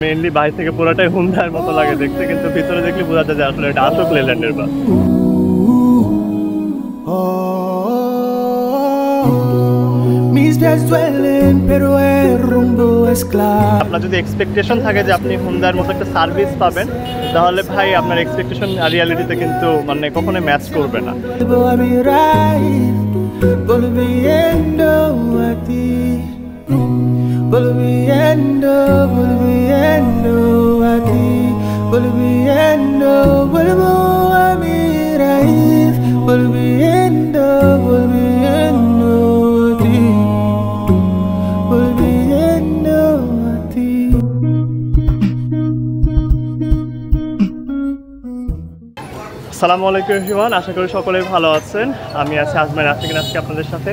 Mainly বাইরে থেকে পুরোটাই হুন্ডার মতো লাগে দেখতে, কিন্তু ভিতরে দেখলে বোঝা যায় যে আসলে এটা আশোক লেল্যান্ডের বাস। আপনার যদি এক্সপেকটেশন থাকে যে আপনি হুন্ডার মতো একটা সার্ভিস পাবেন, তাহলে ভাই আপনার এক্সপেকটেশন আর রিয়ালিটিতে কিন্তু মানে কখনোই ম্যাচ করবে না। আসসালামু আলাইকুম এভরিওয়ান, আশা করি সকলেই ভালো আছেন। আমি আছি আজমান আশিকিন আজকে আপনাদের সাথে,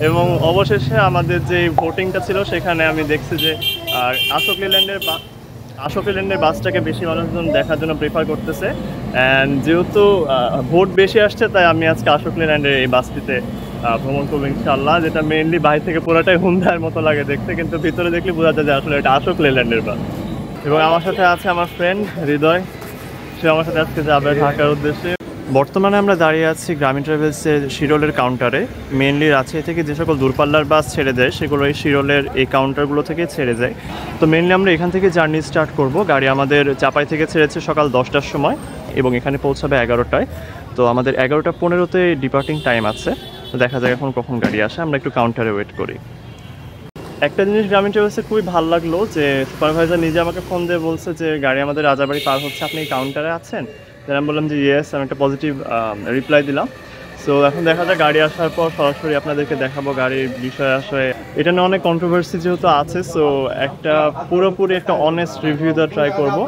এবং অবশেষে আমাদের যে ভোটিংটা ছিল সেখানে আমি দেখছি যে আশোক লেল্যান্ডের বাসটাকে বেশি মানুষজন দেখার জন্য প্রেফার করতেছে। অ্যান্ড যেহেতু ভোট বেশি আসছে, তাই আমি আজকে আশোক লেল্যান্ডের এই বাসটিতে ভ্রমণ করবো ইনশাআল্লাহ, যেটা মেইনলি বাইরে থেকে পুরোটাই হুন্ডার মতো লাগে দেখতে, কিন্তু ভিতরে দেখলে বোঝা যায় যে আসলে এটা আশোক লেল্যান্ডের বাস। এবং আমার সাথে আছে আমার ফ্রেন্ড হৃদয়, সে আমার সাথে আজকে যাবে ঢাকার উদ্দেশ্যে। বর্তমানে আমরা দাঁড়িয়ে আছি গ্রামীণ ট্রাভেলসের শিরোলের কাউন্টারে। মেইনলি রাজশাহী থেকে যে সকল দূরপাল্লার বাস ছেড়ে দেয় সেগুলো এই শিরোলের এই কাউন্টারগুলো থেকে ছেড়ে যায়। তো মেইনলি আমরা এখান থেকে জার্নি স্টার্ট করব। গাড়ি আমাদের চাপাই থেকে ছেড়েছে সকাল 10টার সময় এবং এখানে পৌঁছাবে 11টায়। তো আমাদের 11:15-তে ডিপার্টিং টাইম আছে। তো দেখা যায় এখন কখন গাড়ি আসে, আমরা একটু কাউন্টারে ওয়েট করি। একটা জিনিস গ্রামীণ ট্রাভেলসে খুবই ভালো লাগলো যে সুপারভাইজার নিজে আমাকে ফোন দিয়ে বলছে যে গাড়ি আমাদের রাজাবাড়ি পার হচ্ছে, আপনি কাউন্টারে আছেন? আমি বললাম যে ইয়েস, আমি একটা পজিটিভ রিপ্লাই দিলাম। সো এখন দেখা যায় গাড়ি আসার পর সরাসরি আপনাদেরকে দেখাবো গাড়ির বিষয়ে। আসলে এটা নিয়ে অনেক কন্ট্রোভার্সি যেহেতু আছে, সো একটা পুরোপুরি একটা অনেস্ট রিভিউ দেওয়ার ট্রাই করব।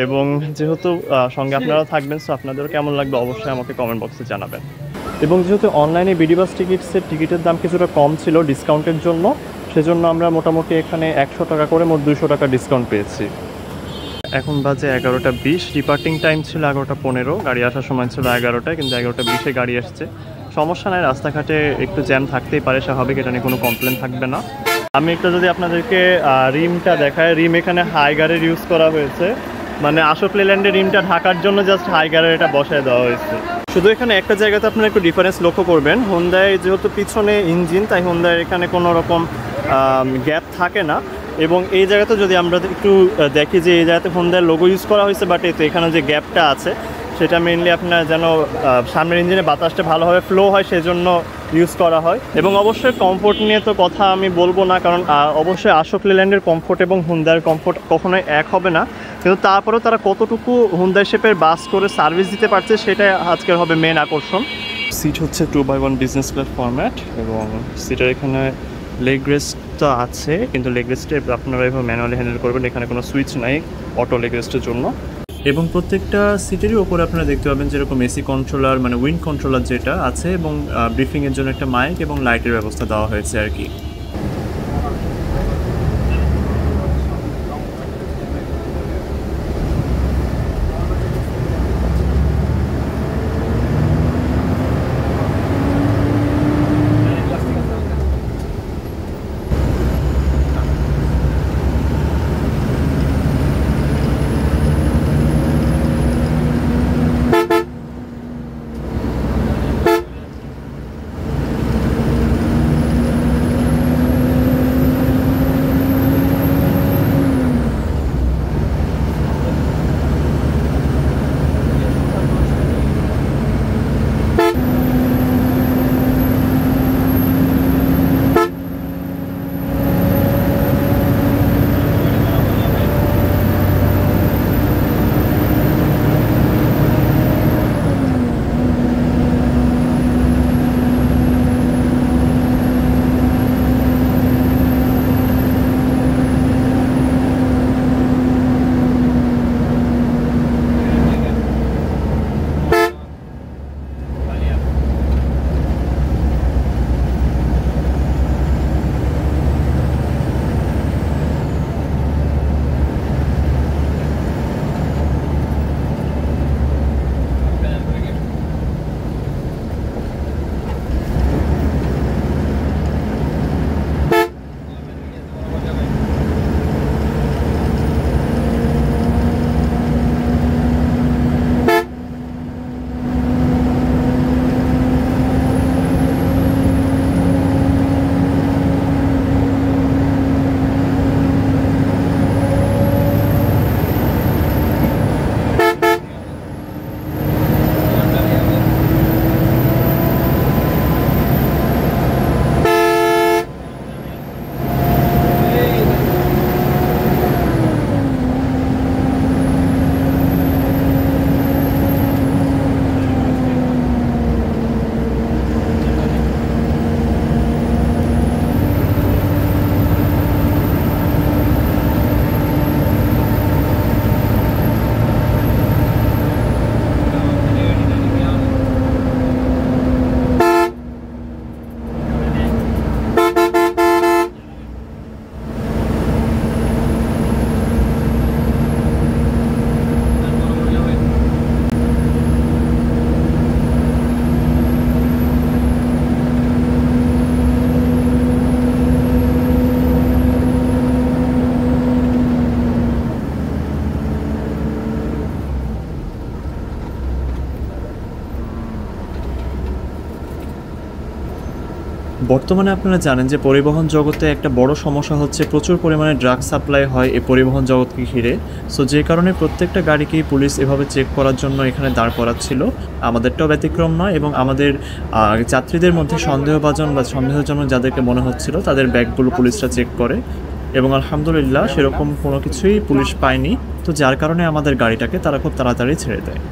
এবং যেহেতু সঙ্গে আপনারাও থাকবেন, সো আপনাদেরও কেমন লাগবে অবশ্যই আমাকে কমেন্ট বক্সে জানাবেন। এবং যেহেতু অনলাইনে বিডি বাস টিকিটের দাম কিছুটা কম ছিল ডিসকাউন্টের জন্য, সেজন্য আমরা মোটামুটি এখানে 100 টাকা করে মোট 200 টাকা ডিসকাউন্ট পেয়েছি। এখন বাজে 11:20, ডিপার্টিং টাইম ছিল 11:15, গাড়ি আসার সময় ছিল 11টায়, কিন্তু 11:20-এ গাড়ি আসছে। সমস্যা নাই, রাস্তাঘাটে একটু জ্যাম থাকতেই পারে, স্বাভাবিক, এটা নিয়ে কোনো কমপ্লেন থাকবে না। আমি একটু যদি আপনাদেরকে রিমটা দেখাই, রিম এখানে হাইগারের ইউজ করা হয়েছে, মানে আশোক লেল্যান্ডের রিমটা ঢাকার জন্য জাস্ট হাইগারের এটা বসায় দেওয়া হয়েছে। শুধু এখানে একটা জায়গাতে আপনারা একটু ডিফারেন্স লক্ষ্য করবেন, হোন্ডায় যেহেতু পিছনে ইঞ্জিন, তাই হোন্ডায় এখানে কোনো রকম গ্যাপ থাকে না। এবং এই জায়গাতে যদি আমরা একটু দেখি যে এই জায়গাতে হোন্ডার লোগো ইউজ করা হয়েছে, বাট এতে এখানে যে গ্যাপটা আছে সেটা মেইনলি আপনার যেন সামনের ইঞ্জিনে বাতাসটা ভালোভাবে ফ্লো হয় সেজন্য ইউজ করা হয়। এবং অবশ্যই কমফোর্ট নিয়ে তো কথা আমি বলবো না, কারণ অবশ্যই আশোক লেল্যান্ডের কমফোর্ট এবং হোন্ডার কমফোর্ট কখনোই এক হবে না, কিন্তু তারপরেও তারা কতটুকু হোন্ডা শেপের বাস করে সার্ভিস দিতে পারছে সেটা আজকের হবে মেন আকর্ষণ। সিট হচ্ছে 2x1 বিজনেস ক্লাস ফরম্যাট, এবং সিটের এখানে লেগ রেস্টটা আছে, কিন্তু লেগ রেস্টে আপনারা এভাবে ম্যানুয়ালি হ্যান্ডেল করবেন, এখানে কোনো সুইচ নাই অটো লেগ রেস্টের জন্য। এবং প্রত্যেকটা সিটেরই ওপরে আপনারা দেখতে পাবেন যেরকম এসি কন্ট্রোলার, মানে উইন্ড কন্ট্রোলার যেটা আছে, এবং ব্রিফিংয়ের জন্য একটা মাইক এবং লাইটের ব্যবস্থা দেওয়া হয়েছে আর কি। বর্তমানে আপনারা জানেন যে পরিবহন জগতে একটা বড় সমস্যা হচ্ছে প্রচুর পরিমাণে ড্রাগ সাপ্লাই হয় এই পরিবহন জগৎকে ঘিরে। সো যে কারণে প্রত্যেকটা গাড়িকেই পুলিশ এভাবে চেক করার জন্য এখানে দাঁড় করাচ্ছিল। আমাদেরটাও ব্যতিক্রম নয় এবং আমাদের যাত্রীদের মধ্যে সন্দেহভাজন বা সন্দেহজনক যাদেরকে মনে হচ্ছিল তাদের ব্যাগগুলো পুলিশরা চেক করে এবং আলহামদুলিল্লাহ সেরকম কোনো কিছুই পুলিশ পায়নি। তো যার কারণে আমাদের গাড়িটাকে তারা খুব তাড়াতাড়ি ছেড়ে দেয়।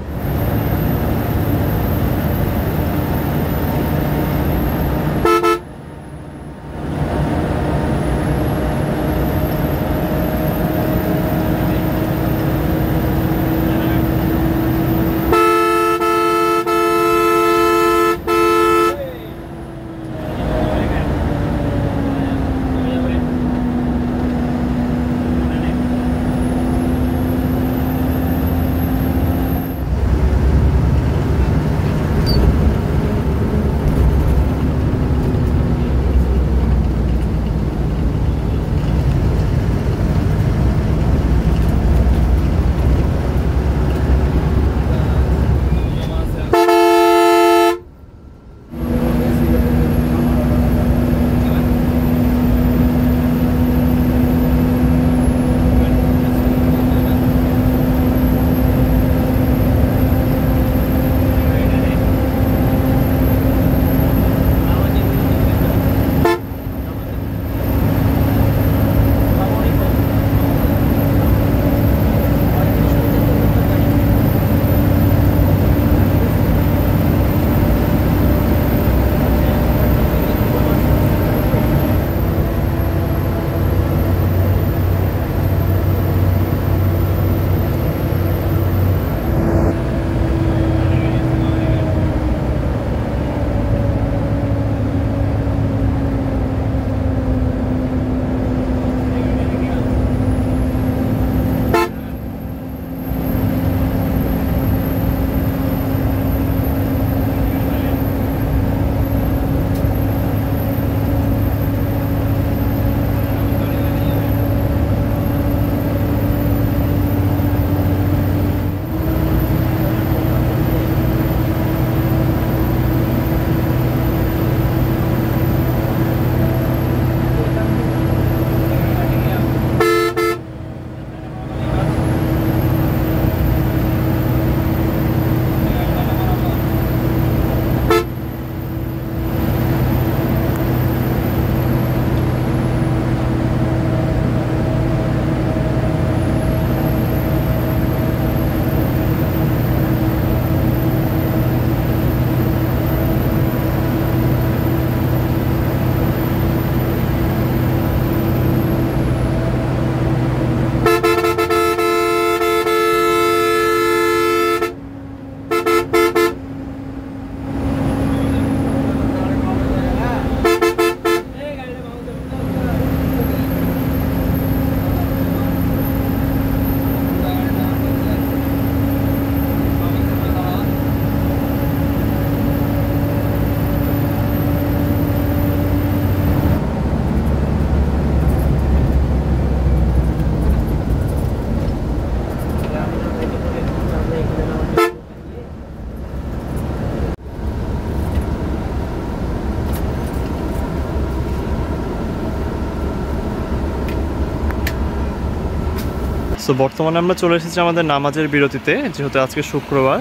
সো বর্তমানে আমরা চলে এসেছি আমাদের নামাজের বিরতিতে, যেহেতু আজকে শুক্রবার।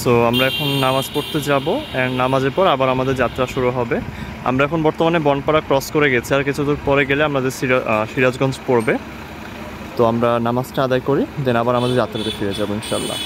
সো আমরা এখন নামাজ পড়তে যাব, অ্যান্ড নামাজের পর আবার আমাদের যাত্রা শুরু হবে। আমরা এখন বর্তমানে বনপাড়া ক্রস করে গেছি, আর কিছু দূর পরে গেলে আমাদের সিরাজগঞ্জ পড়বে। তো আমরা নামাজটা আদায় করি, দেন আবার আমাদের যাত্রাতে ফিরে যাবো ইনশাল্লাহ।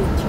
দিচ্ছি।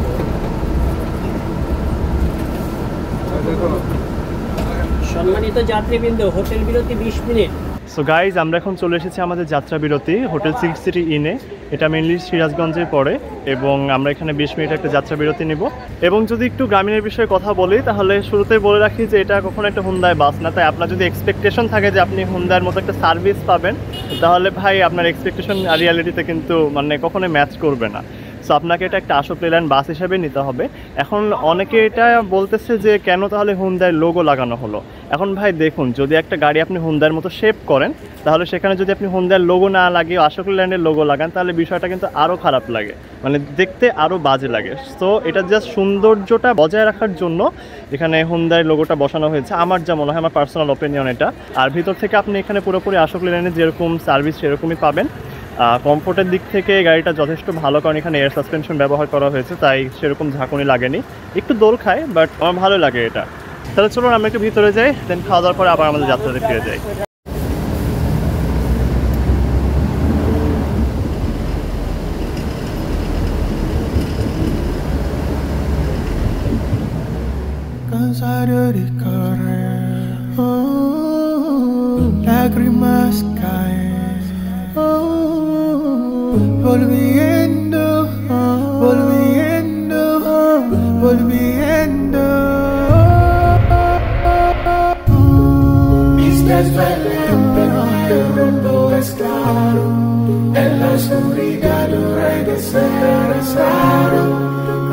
সম্মানিত যাত্রীবৃন্দ, হোটেল বিরতি 20 মিনিট। সো গাইজ, আমরা এখন চলে এসেছি আমাদের যাত্রা বিরতি হোটেল সিল্ক সিটি ইনে। এটা মেনলি সিরাজগঞ্জে পড়ে এবং আমরা এখানে 20 মিনিট একটা যাত্রা বিরতি নিব। এবং যদি একটু গ্রামীণের বিষয়ে কথা বলি, তাহলে শুরুতেই বলে রাখি যে এটা কখনো একটা হুন্দায় বাস না। তাই আপনার যদি এক্সপেকটেশন থাকে যে আপনি হুন্দায়ের মতো একটা সার্ভিস পাবেন, তাহলে ভাই আপনার এক্সপেকটেশন আর রিয়ালিটিতে কিন্তু মানে কখনোই ম্যাচ করবে না। সো আপনাকে এটা একটা আশোক লেল্যান্ড বাস হিসেবে নিতে হবে। এখন অনেকে এটা বলতেছে যে কেন তাহলে হুন্দায় লোগো লাগানো হলো। এখন ভাই দেখুন, যদি একটা গাড়ি আপনি হুন্দার মতো শেপ করেন, তাহলে সেখানে যদি আপনি হুন্দার লোগো না লাগিয়ে আশোক লেল্যান্ডের লোগো লাগান, তাহলে বিষয়টা কিন্তু আরও খারাপ লাগে, মানে দেখতে আরও বাজে লাগে। সো এটা জাস্ট সৌন্দর্যটা বজায় রাখার জন্য এখানে হুন্দার লোগোটা বসানো হয়েছে, আমার যা মনে হয়, আমার পার্সোনাল ওপিনিয়ন এটা। আর ভিতর থেকে আপনি এখানে পুরোপুরি আশোক লেল্যান্ডের যেরকম সার্ভিস সেরকমই পাবেন। কমফোর্টের দিক থেকে গাড়িটা যথেষ্ট ভালো, কারণ এখানে এয়ার সাসপেনশন ব্যবহার করা হয়েছে, তাই সেরকম ঝাঁকুনি লাগেনি। একটু দোল খায়, বাট আমার ভালো লাগে এটা। তাহলে চলুন আমরা একটু ভিতরে যাই, দেন খাওয়া দাওয়ার পরে আবার আমাদের যাত্রাতে ফিরে যাই। Cansado de correr, lágrimas caen, volviendo, volviendo, volviendo. Mis pies duelen, pero el rumbo es claro. En la oscuridad un rey desea raro.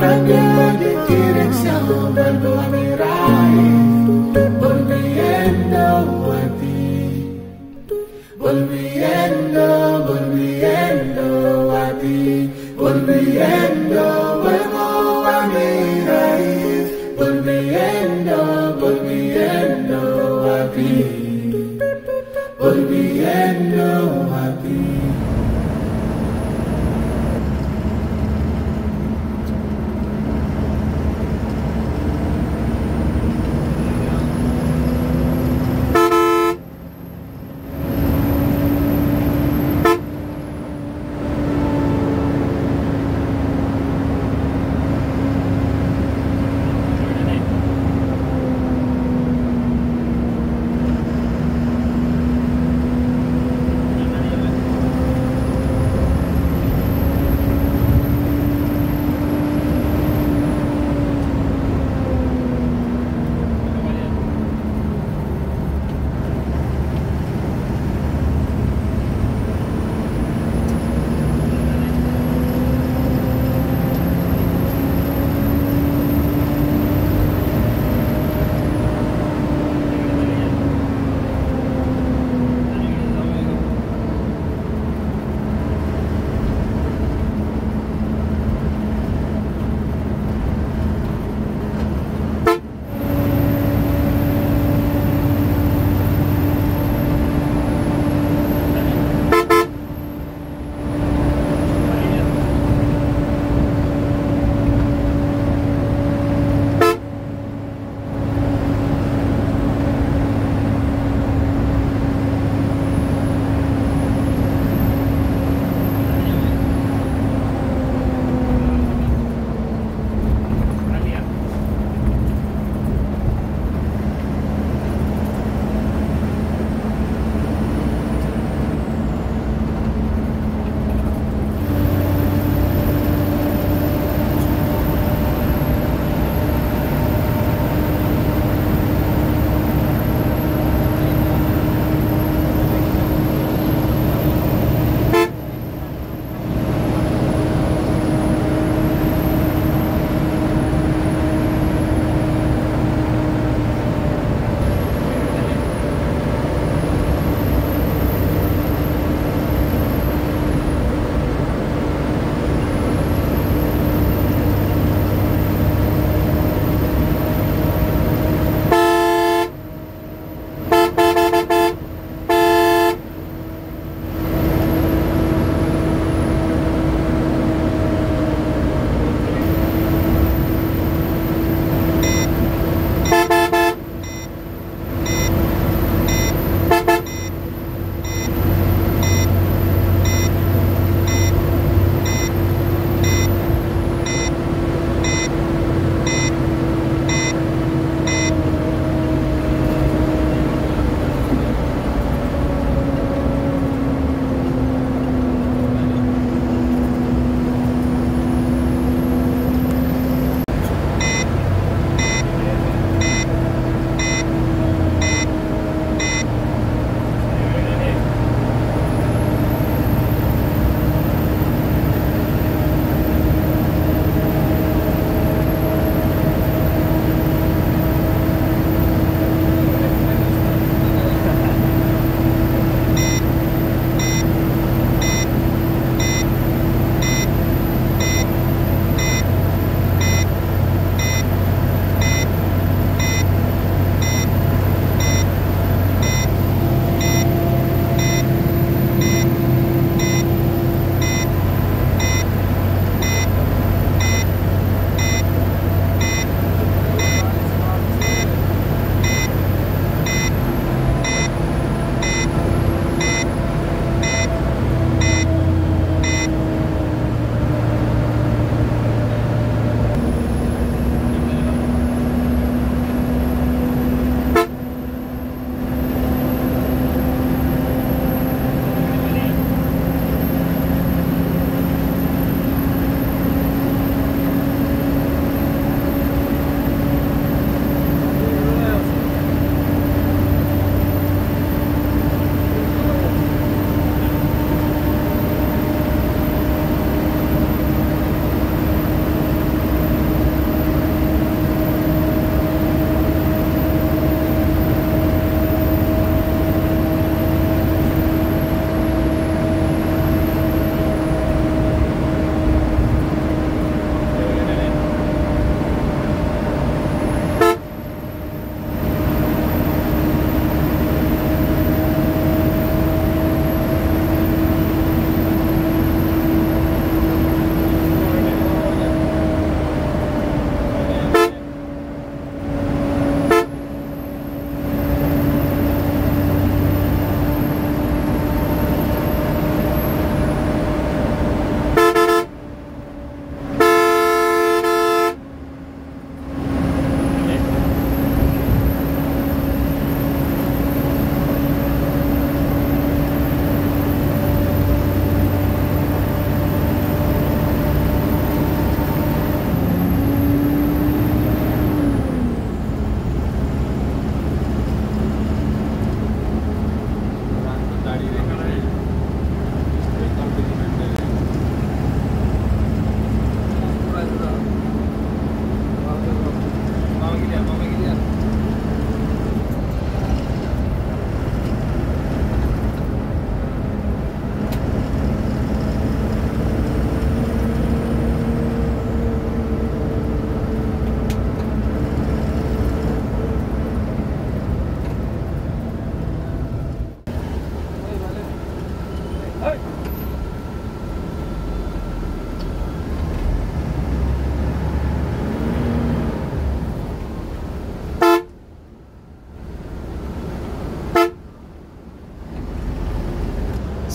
Cambiando de dirección, vuelvo a mirar, volviendo a ti, volviendo, volviendo a ti, volviendo, vuelvo a mirar, volviendo, volviendo a ti, volviendo a ti.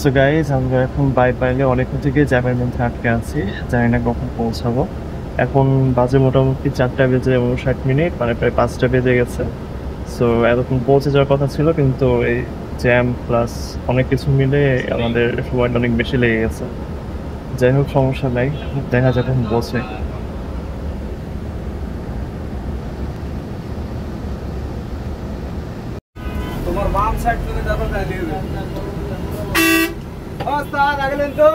So guys আমরা এখন বাইপাইলে অনেকক্ষণ থেকে জ্যামের মধ্যে আটকে আছি, জানি না কখন পৌঁছাবো। এখন বাজে মোটামুটি 4:59, মানে প্রায় 5টা বেজে গেছে। সো এতক্ষণ পৌঁছে যাওয়ার কথা ছিল, কিন্তু এই জ্যাম প্লাস অনেক কিছু মিলে আমাদের সময়টা অনেক বেশি লেগে গেছে। যাই হোক, সমস্যা নাই, দেখা যাক কখন পৌঁছে। তোমার বাম সাইড থেকে দেখো না দিবে ওস্তাদ আগলেন তো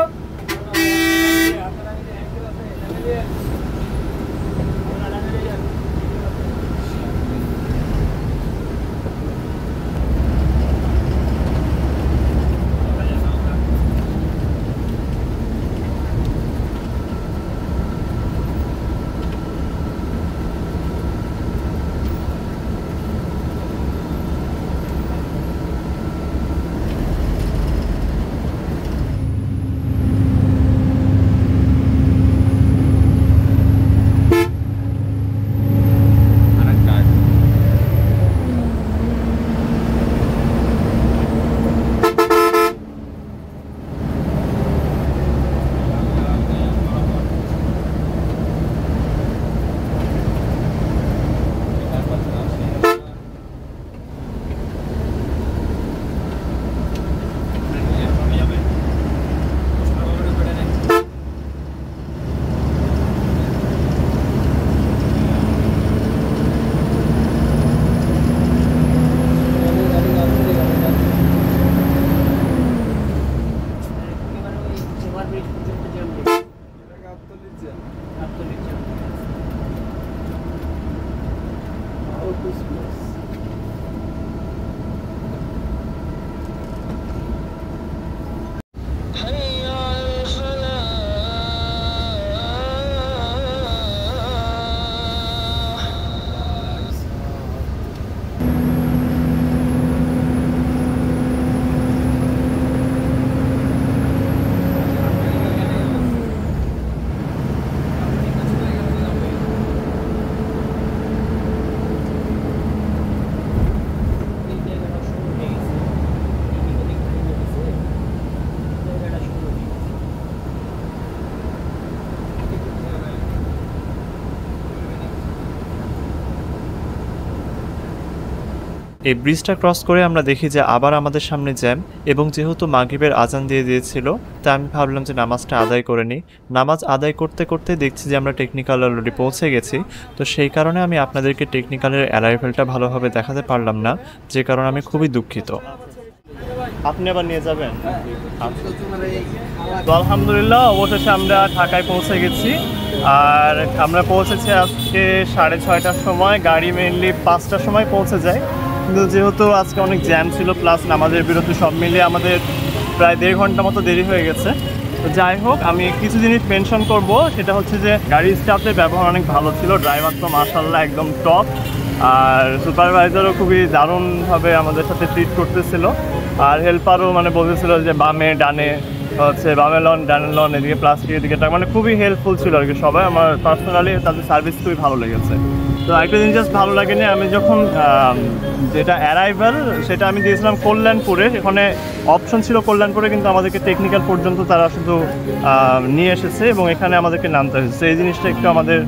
এই ব্রিজটা ক্রস করে আমরা দেখি যে আবার আমাদের সামনে জ্যাম, এবং যেহেতু মাগরিবের আজান দিয়ে দিয়েছিল, তাই আমি ভাবলাম যে নামাজটা আদায় করে নিই। নামাজ আদায় করতে করতে দেখছি যে আমরা টেকনিক্যাল অলরেডি পৌঁছে গেছি। তো সেই কারণে আমি আপনাদেরকে টেকনিক্যালের অ্যারাইভেলটা ভালোভাবে দেখাতে পারলাম না, যে কারণে আমি খুবই দুঃখিত। আপনি আবার নিয়ে যাবেন? তো আলহামদুলিল্লাহ, অবশেষে আমরা ঢাকায় পৌঁছে গেছি। আর আমরা পৌঁছেছি আজকে 6:30টার সময়। গাড়ি মেইনলি 5টার সময় পৌঁছে যায়, কিন্তু যেহেতু আজকে অনেক জ্যাম ছিল প্লাস নামাজের বিরতি সব মিলিয়ে আমাদের প্রায় 1.5 ঘন্টা মতো দেরি হয়ে গেছে। তো যাই হোক, আমি কিছু জিনিস মেনশন করব, সেটা হচ্ছে যে গাড়ির স্টাফের ব্যবহার অনেক ভালো ছিল। ড্রাইভার তো মাশাআল্লাহ একদম টপ, আর সুপারভাইজারও খুবই দারুণভাবে আমাদের সাথে ট্রিট করতেছিল। আর হেল্পারও মানে বলতেছিল যে বামে ডানে হচ্ছে, বামে লন ডানে লন, এদিকে প্লাস্টিক এদিকে, মানে খুবই হেল্পফুল ছিল আর কি সবাই। আমার পার্সোনালি তাদের সার্ভিস খুবই ভালো লেগেছে। তো একটা জিনিস জাস্ট ভালো লাগেনি, আমি যখন যেটা অ্যারাইভাল সেটা আমি দিয়েছিলাম কল্যাণপুরে, সেখানে অপশন ছিল কল্যাণপুরে, কিন্তু আমাদেরকে টেকনিক্যাল পর্যন্ত তারা শুধু নিয়ে এসেছে এবং এখানে আমাদেরকে নামতে হয়েছে। এই জিনিসটা একটু আমাদের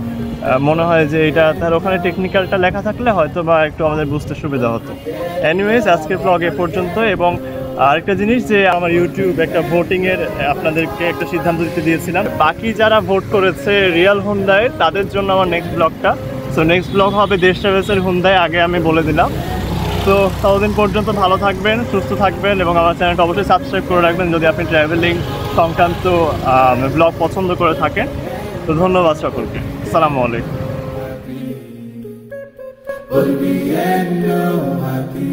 মনে হয় যে এটা তার ওখানে টেকনিক্যালটা লেখা থাকলে হয়তো বা একটু আমাদের বুঝতে সুবিধা হতো। এনিওয়েজ, আজকের ব্লগ এ পর্যন্ত। এবং আরেকটা জিনিস, যে আমার ইউটিউব একটা ভোটিংয়ের আপনাদেরকে একটা সিদ্ধান্ত দিতে দিয়েছিলাম, বাকি যারা ভোট করেছে রিয়াল হুন্ডাই, তাদের জন্য আমার নেক্সট ব্লগটা। সো নেক্সট ব্লগ হবে দেশ ট্রাভেলসের হুন্ডাই, আগে আমি বলে দিলাম। তো ততদিন পর্যন্ত ভালো থাকবেন, সুস্থ থাকবেন, এবং আমার চ্যানেলটা অবশ্যই সাবস্ক্রাইব করে রাখবেন যদি আপনি ট্রাভেলিং সংক্রান্ত ব্লগ পছন্দ করে থাকেন। তো ধন্যবাদ সকলকে, আসসালামু আলাইকুম। Volviendo a ti.